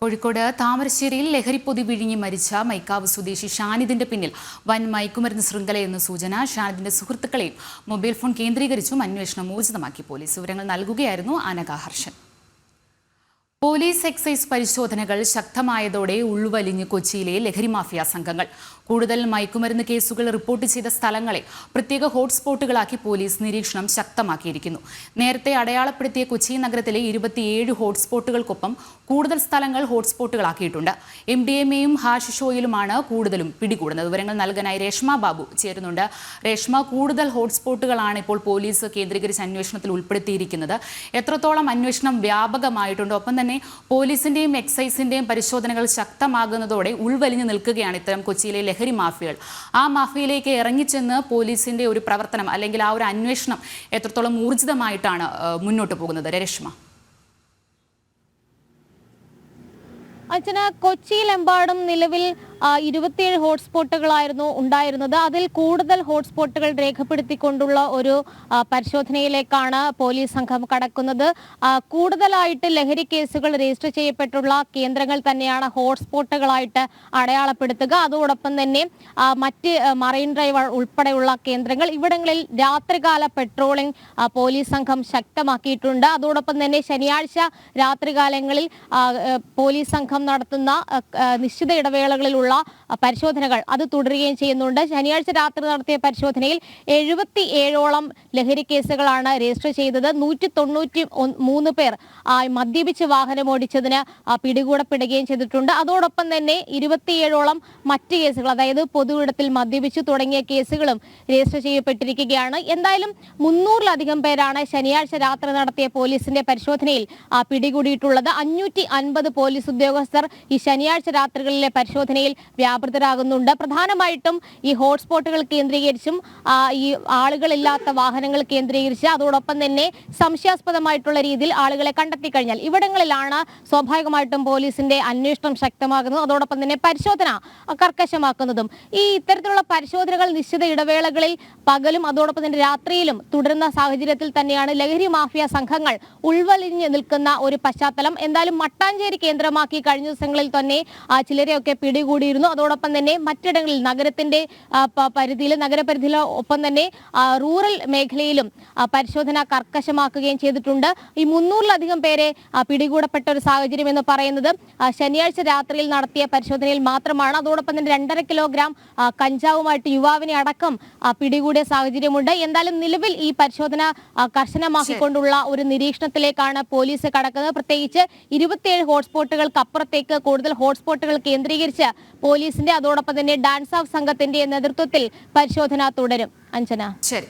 കോഴിക്കോട് താമരശ്ശേരിയിൽ ലഹരിപ്പൊതി വിഴുങ്ങി മരിച്ച മൈക്കാവ് സ്വദേശി ഷാനിദിന്റെ പിന്നിൽ വൻ മയക്കുമരുന്ന് ശൃംഖലയെന്ന് സൂചന. ഷാനിദിന്റെ സുഹൃത്തുക്കളെയും മൊബൈൽ ഫോൺ കേന്ദ്രീകരിച്ചും അന്വേഷണം ഊർജിതമാക്കി പോലീസ്. വിവരങ്ങൾ നൽകുകയായിരുന്നു അനഘ ഹർഷൻ. പോലീസ് എക്സൈസ് പരിശോധനകൾ ശക്തമായതോടെ ഉൾവലിഞ്ഞ് കൊച്ചിയിലെ ലഹരി മാഫിയ സംഘങ്ങൾ. കൂടുതൽ മയക്കുമരുന്ന് കേസുകൾ റിപ്പോർട്ട് ചെയ്ത സ്ഥലങ്ങളെ പ്രത്യേക ഹോട്ട്സ്പോട്ടുകളാക്കി പോലീസ് നിരീക്ഷണം ശക്തമാക്കിയിരിക്കുന്നു. നേരത്തെ അടയാളപ്പെടുത്തിയ കൊച്ചി നഗരത്തിലെ 27 ഹോട്ട്സ്പോട്ടുകൾക്കൊപ്പം കൂടുതൽ സ്ഥലങ്ങൾ ഹോട്ട്സ്പോട്ടുകളാക്കിയിട്ടുണ്ട്. MDMAയും ഹാഷിഷ് ഓയിലുമാണ് കൂടുതലും പിടികൂടുന്നത്. വിവരങ്ങൾ നൽകാനായി രേഷ്മ ബാബു ചേരുന്നുണ്ട്. രേഷ്മ, കൂടുതൽ ഹോട്ട്സ്പോട്ടുകളാണ് ഇപ്പോൾ പോലീസ് കേന്ദ്രീകരിച്ച് അന്വേഷണത്തിൽ ഉൾപ്പെടുത്തിയിരിക്കുന്നത്. എത്രത്തോളം അന്വേഷണം വ്യാപകമായിട്ടുണ്ട്? ഒപ്പം തന്നെ പോലീസിന്റെയും എക്സൈസിന്റെയും പരിശോധനകൾ ശക്തമാകുന്നതോടെ ഉൾവലിഞ്ഞു നിൽക്കുകയാണ് ഇത്തരം കൊച്ചിയിലെ ലഹരി മാഫിയകൾ. ആ മാഫിയയിലേക്ക് ഇറങ്ങിച്ചെന്ന് പോലീസിന്റെ ഒരു പ്രവർത്തനം അല്ലെങ്കിൽ ആ ഒരു അന്വേഷണം എത്രത്തോളം ഊർജിതമായിട്ടാണ് മുന്നോട്ട് പോകുന്നത്? രേഷ്മ. കൊച്ചിയിലെമ്പാടും നിലവിൽ 27 ഹോട്ട്സ്പോട്ടുകളായിരുന്നു ഉണ്ടായിരുന്നത്. അതിൽ കൂടുതൽ ഹോട്ട്സ്പോട്ടുകൾ രേഖപ്പെടുത്തിക്കൊണ്ടുള്ള ഒരു പരിശോധനയിലേക്കാണ് പോലീസ് സംഘം കടക്കുന്നത്. കൂടുതലായിട്ട് ലഹരി കേസുകൾ രജിസ്റ്റർ ചെയ്യപ്പെട്ടുള്ള കേന്ദ്രങ്ങൾ തന്നെയാണ് ഹോട്ട്സ്പോട്ടുകളായിട്ട് അടയാളപ്പെടുത്തുക. അതോടൊപ്പം തന്നെ മറ്റ് മറൈൻ ഡ്രൈവ് ഉൾപ്പെടെയുള്ള കേന്ദ്രങ്ങൾ, ഇവിടങ്ങളിൽ രാത്രികാല പെട്രോളിംഗ് പോലീസ് സംഘം ശക്തമാക്കിയിട്ടുണ്ട്. അതോടൊപ്പം തന്നെ ശനിയാഴ്ച രാത്രികാലങ്ങളിൽ പോലീസ് സംഘം നടത്തുന്ന നിശ്ചിത ഇടവേളകളിലുള്ള പരിശോധനകൾ അത് തുടരുകയും ചെയ്യുന്നുണ്ട്. ശനിയാഴ്ച രാത്രി നടത്തിയ പരിശോധനയിൽ 77ഓളം ലഹരി കേസുകളാണ് രജിസ്റ്റർ ചെയ്തത്. 193 പേർ മദ്യപിച്ച് വാഹനം ഓടിച്ചതിന് പിടികൂടപ്പെടുകയും ചെയ്തിട്ടുണ്ട്. അതോടൊപ്പം തന്നെ 27ഓളം മറ്റ് കേസുകൾ, അതായത് പൊതുവിടത്തിൽ മദ്യപിച്ചു തുടങ്ങിയ കേസുകളും രജിസ്റ്റർ ചെയ്യപ്പെട്ടിരിക്കുകയാണ്. എന്തായാലും 300-ലധികം പേരാണ് ശനിയാഴ്ച രാത്രി നടത്തിയ പോലീസിന്റെ പരിശോധനയിൽ പിടികൂടിയിട്ടുള്ളത്. 550 പോലീസ് ഉദ്യോഗസ്ഥർ ഈ ശനിയാഴ്ച രാത്രികളിലെ പരിശോധനയിൽ വ്യാപൃതരാകുന്നുണ്ട്. പ്രധാനമായിട്ടും ഈ ഹോട്ട്സ്പോട്ടുകൾ കേന്ദ്രീകരിച്ചും ഈ ആളുകളില്ലാത്ത വാഹനങ്ങൾ കേന്ദ്രീകരിച്ച്, അതോടൊപ്പം തന്നെ സംശയാസ്പദമായിട്ടുള്ള രീതിയിൽ ആളുകളെ കണ്ടെത്തി കഴിഞ്ഞാൽ ഇവിടങ്ങളിലാണ് സ്വാഭാവികമായിട്ടും പോലീസിന്റെ അന്വേഷണം ശക്തമാകുന്നതും അതോടൊപ്പം തന്നെ പരിശോധന കർക്കശമാക്കുന്നതും. ഈ ഇത്തരത്തിലുള്ള പരിശോധനകൾ നിശ്ചിത ഇടവേളകളിൽ പകലും അതോടൊപ്പം തന്നെ രാത്രിയിലും തുടരുന്ന സാഹചര്യത്തിൽ തന്നെയാണ് ലഹരി മാഫിയ സംഘങ്ങൾ ഉൾവലിഞ്ഞ് നിൽക്കുന്ന ഒരു പശ്ചാത്തലം. എന്തായാലും മട്ടാഞ്ചേരി കേന്ദ്രമാക്കി കഴിഞ്ഞ ദിവസങ്ങളിൽ തന്നെ ചിലരെയൊക്കെ പിടികൂടിയിരുന്നു. അതോടൊപ്പം തന്നെ മറ്റിടങ്ങളിൽ നഗരത്തിന്റെ പരിധിയിൽ, നഗരപരിധിയിലോ ഒപ്പം തന്നെ റൂറൽ മേഖലയിലും പരിശോധന കർക്കശമാക്കുകയും ചെയ്തിട്ടുണ്ട്. ഈ 300-ലധികം പേരെ പിടികൂടപ്പെട്ട ഒരു സാഹചര്യം എന്ന് പറയുന്നത് ശനിയാഴ്ച രാത്രിയിൽ നടത്തിയ പരിശോധനയിൽ മാത്രമാണ്. അതോടൊപ്പം തന്നെ 2.5 കിലോഗ്രാം കഞ്ചാവുമായിട്ട് യുവാവിനെ അടക്കം പിടികൂടിയ സാഹചര്യമുണ്ട്. എന്തായാലും നിലവിൽ ഈ പരിശോധന കർശനമാക്കിക്കൊണ്ടുള്ള ഒരു നിരീക്ഷണത്തിലേക്കാണ് പോലീസ് കടക്കുന്നത്. പ്രത്യേകിച്ച് 27 ഹോട്ട്സ്പോട്ടുകൾക്ക് അപ്പുറത്തേക്ക് കൂടുതൽ ഹോട്ട്സ്പോട്ടുകൾ കേന്ദ്രീകരിച്ച് പോലീസിന്റെ അതോടൊപ്പം തന്നെ ഡാൻസ് ഓഫ് സംഘത്തിന്റെ നേതൃത്വത്തിൽ പരിശോധന തുടരും. അഞ്ജന. ശരി.